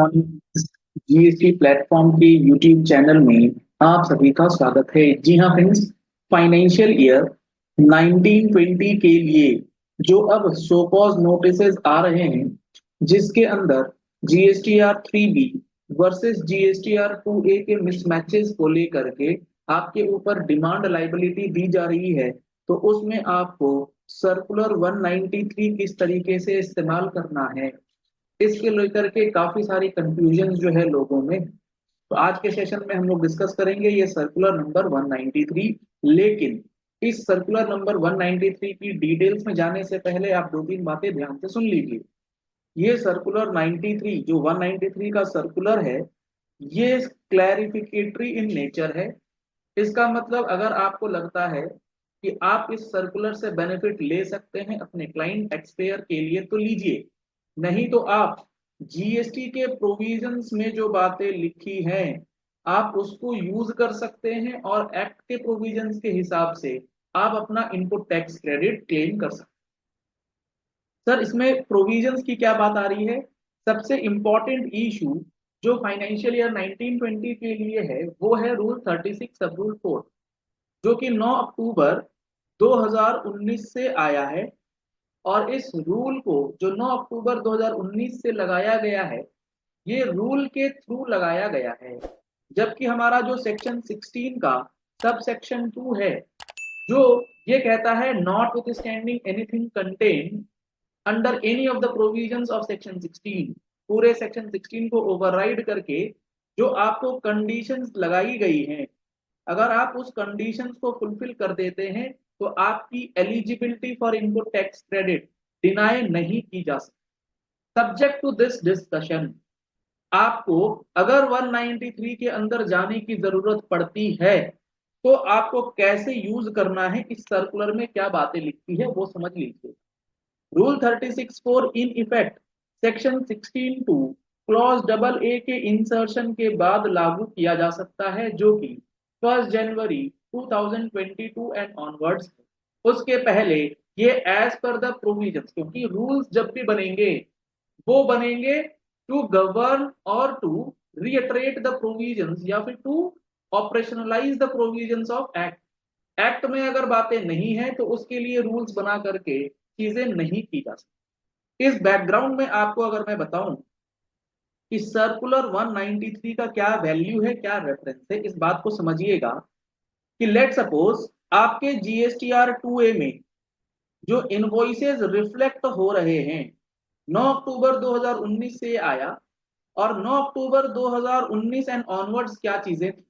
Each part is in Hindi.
जीएसटी प्लेटफॉर्म के यूट्यूब चैनल में आप सभी का स्वागत है। जी हाँ फ्रेंड्स, फाइनेंशियल ईयर 1920 के लिए जो अब सोपॉज नोटिसेस आ रहे हैं, जिसके अंदर GSTR 3B versus GSTR 2A के मिसमैचेस को लेकर के आपके ऊपर डिमांड लाइबिलिटी दी जा रही है, तो उसमें आपको सर्कुलर 193 किस तरीके से इस्तेमाल करना है, इसके लेकर के काफी सारी कंफ्यूजन जो है लोगों में। तो आज के सेशन में हम लोग डिस्कस करेंगे ये सर्कुलर नंबर 193। लेकिन इस सर्कुलर नंबर 193 की डिटेल्स में जाने से पहले आप दो तीन बातें ध्यान से सुन लीजिए। ये सर्कुलर 93 जो 193 का सर्कुलर है, ये क्लैरिफिकेटरी इन नेचर है। इसका मतलब अगर आपको लगता है कि आप इस सर्कुलर से बेनिफिट ले सकते हैं अपने क्लाइंट एक्सपेयर के लिए तो लीजिए, नहीं तो आप जीएसटी के प्रोविजंस में जो बातें लिखी हैं आप उसको यूज कर सकते हैं और एक्ट के प्रोविजंस के हिसाब से आप अपना इनपुट टैक्स क्रेडिट क्लेम कर सकते हैं। सर, इसमें प्रोविजंस की क्या बात आ रही है? सबसे इंपॉर्टेंट इशू जो फाइनेंशियल ईयर 1920 के लिए है वो है रूल 36 सब रूल 4, जो कि 9 अक्टूबर 2019 से आया है। और इस रूल को जो 9 अक्टूबर 2019 से लगाया गया है, ये रूल के थ्रू लगाया गया है। जबकि हमारा जो सेक्शन 16 का सब सेक्शन 2 है, जो ये कहता है not with standing anything contain under any of the provisions of section 16, पूरे सेक्शन 16 को ओवरराइड करके जो आपको कंडीशंस लगाई गई हैं, अगर आप उस कंडीशंस को फुलफिल कर देते हैं तो आपकी eligibility for input tax credit deny नहीं की जा सकती। सब्जेक्ट टू दिस डिस्कशन, आपको अगर 193 के अंदर जाने की जरूरत पड़ती है तो आपको कैसे यूज करना है, इस सर्कुलर में क्या बातें लिखी है वो समझ लीजिए। Rule 36(4) in effect section 16(2) clause double A के इंसर्शन के बाद लागू किया जा सकता है, जो कि 1 जनवरी 2022 एंड ऑनवर्ड्स। उसके पहले ये एज पर द प्रोविजंस, क्योंकि रूल्स जब भी बनेंगे वो बनेंगे टू गवर्न और टू रिएटरेट द प्रोविजंस या फिर to operationalise the provisions of act. Act में अगर बातें नहीं है तो उसके लिए रूल्स बना करके चीजें नहीं की जा सकती। इस बैकग्राउंड में आपको अगर मैं बताऊं कि सर्कुलर 193 का क्या वैल्यू है, क्या रेफरेंस है, इस बात को समझिएगा कि लेट सपोज आपके जीएसटीआर 2A में जो इनवॉइसेस रिफ्लेक्ट हो रहे हैं 9 अक्टूबर 2019 से आया, और 9 अक्टूबर 2019 एंड ऑनवर्ड्स क्या चीजें थी।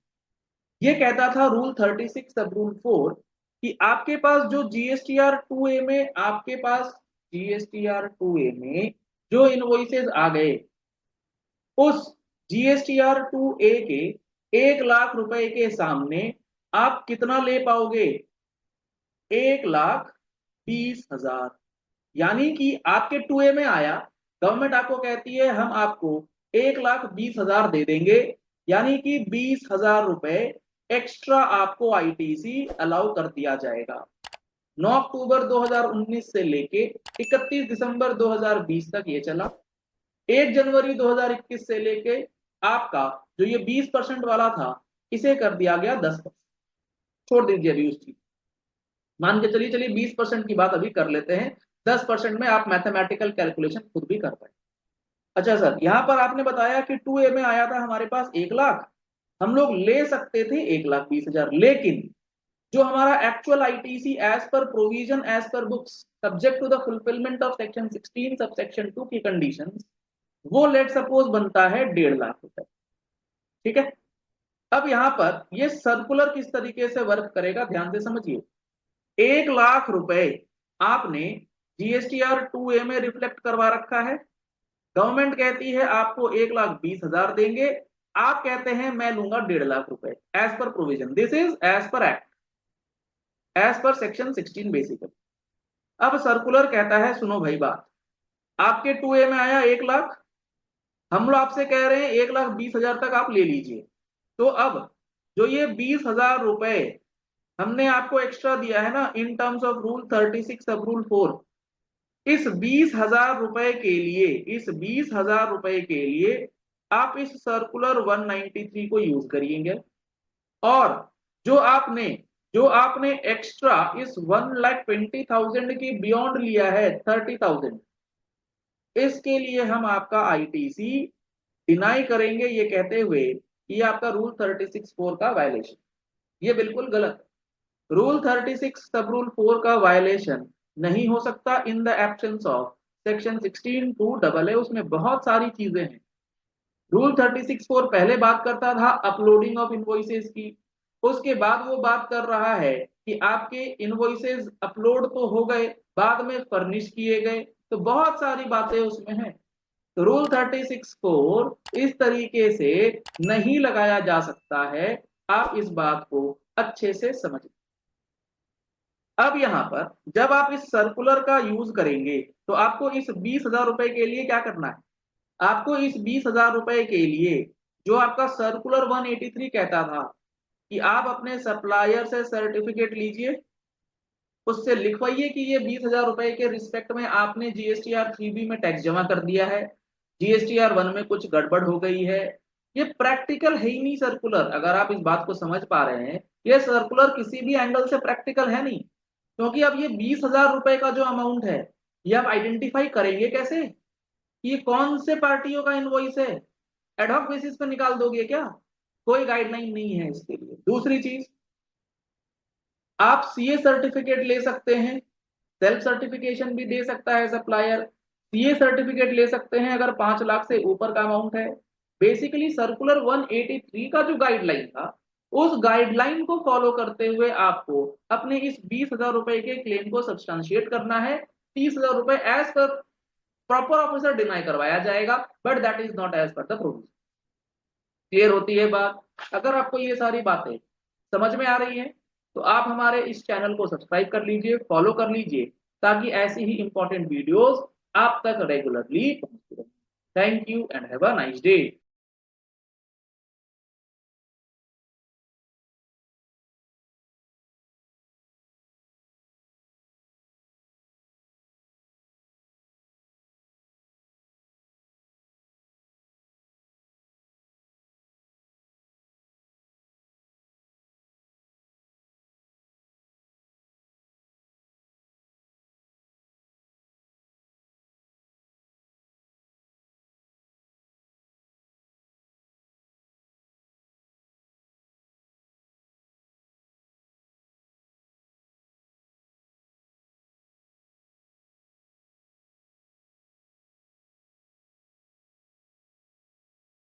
ये कहता था रूल 36 सब रूल 4 कि आपके पास जो जीएसटीआर 2A में आपके पास जीएसटीआर 2A में जो इनवॉइसेस आ गए, उस जीएसटीआर 2A के 1 लाख रुपए के सामने आप कितना ले पाओगे? 1,20,000। यानी कि आपके 2A में आया, गवर्नमेंट आपको कहती है हम आपको 1,20,000 दे देंगे, यानी कि 20,000 रुपए एक्स्ट्रा आपको आईटीसी अलाउ कर दिया जाएगा। 9 अक्टूबर 2019 से लेके 31 दिसंबर 2020 तक ये चला। 1 जनवरी 2021 से लेके आपका जो ये 20% वाला था, इसे कर दिया गया 10%। छोड़ दीजिए अभी उस चीज, मान के चलिए 20% की बात अभी कर लेते हैं। 10% में आप मैथमेटिकल कैलकुलेशन खुद भी कर पाए। अच्छा सर, यहां पर आपने बताया कि 2A में आया था हमारे पास 1 लाख, हम लोग ले सकते थे 1,20,000, लेकिन जो हमारा actual ITC as per provision as per books subject to the fulfilment of section 16 sub section 2 की कंडीशंस, वो लेट सपोज बनता है 1.5 लाख रुपए। ठीक है, अब यहां पर ये सर्कुलर किस तरीके से वर्क करेगा ध्यान से समझिए। 1 लाख रुपए आपने जीएसटीआर 2A में रिफ्लेक्ट करवा रखा है, गवर्नमेंट कहती है आपको 1,20,000 देंगे, आप कहते हैं मैं लूंगा 1.5 लाख रुपए as per provision. This is as per act, as per section 16 basically. अब सर्कुलर कहता है सुनो भाई बात, आपके 2A में आया 1 लाख, हम लोग आपसे कह रहे हैं 1,20,000 तक आप ले लीजिए। तो अब जो ये 20,000 रुपए हमने आपको एक्स्ट्रा दिया है ना इन टर्म्स ऑफ रूल 36 सब रूल 4, इस 20,000 रुपए के लिए आप इस सर्कुलर 193 को यूज करिएंगे और जो आपने जो आपने एक्स्ट्रा इस 1,20,000 की बियॉन्ड लिया है 30,000, इसके लिए हम आपका आईटीसी डिनाई करेंगे ये कहते हुए कि ये आपका रूल 36(4) का वायलेशन। ये बिल्कुल गलत है। रूल 36 सब रूल 4 का वायलेशन नहीं हो सकता in the absence of section 16(2) उसमें बहुत सारी चीजें हैं। रूल 36(4) पहले बात करता था अपलोडिंग ऑफ इनवॉइसेस की, उसके बाद वो बात कर रहा है कि आपके इनवॉइसेस अपलोड तो हो गए, बाद में फर्निश किए गए, तो बहुत सारी बातें उसमें हैं। तो रूल 36(4) इस तरीके से नहीं लगाया जा सकता है, आप इस बात को अच्छे से समझें। अब यहां पर जब आप इस सर्कुलर का यूज करेंगे तो आपको इस 20,000 रुपए के लिए क्या करना है? आपको इस 20,000 रुपए के लिए जो आपका सर्कुलर 183 कहता था कि आप अपने सप्लायर से सर्टिफिकेट लीजिए, उससे लिखवाइए कि ये 20,000 रुपए के रिस्पेक्ट में आपने जीएसटीआर 3B में टैक्स जमा कर दिया है, जीएसटीआर 1 में कुछ गड़बड़ हो गई है। ये प्रैक्टिकल है ही नहीं सर्कुलर, अगर आप इस बात को समझ पा रहे हैं, ये सर्कुलर किसी भी एंगल से प्रैक्टिकल है नहीं। क्योंकि अब ये 20,000 रुपए का जो अमाउंट है, ये आप आइडेंटिफाई करेंगे कैसे कि ये कौन से पार्टियों का इनवॉइस है? एडहॉक बेसिस पे निकाल दोगे क्या? कोई गाइडलाइन नहीं है इसके लिए। दूसरी चीज, आप सीए सर्टिफिकेट ले सकते हैं, सेल्फ सर्टिफिकेशन भी दे सकता है सप्लायर। सीए सर्टिफिकेट ले सकते हैं अगर 5 लाख से ऊपर का अमाउंट है। बेसिकली सर्कुलर 183 का जो गाइडलाइन था, उस गाइडलाइन को फॉलो करते हुए आपको अपने इस 20,000 रुपए के क्लेम को सब्सटेंशिएट करना है। 30,000 रुपए एज पर प्रॉपर ऑफिसर डिनाई करवाया जाएगा, but that is not as per the provision. Clear होती है बात? अगर आपको ये सारी बातें समझ में आ रही हैं तो आप हमारे इस चैनल को सब्सक्राइब कर लीजिए, फॉलो कर लीजिए, ताकि ऐसी ही इंपॉर्टेंट वीडियोस आप तक रेगुलरली पहुंचती रहे। Thank you and have a nice day.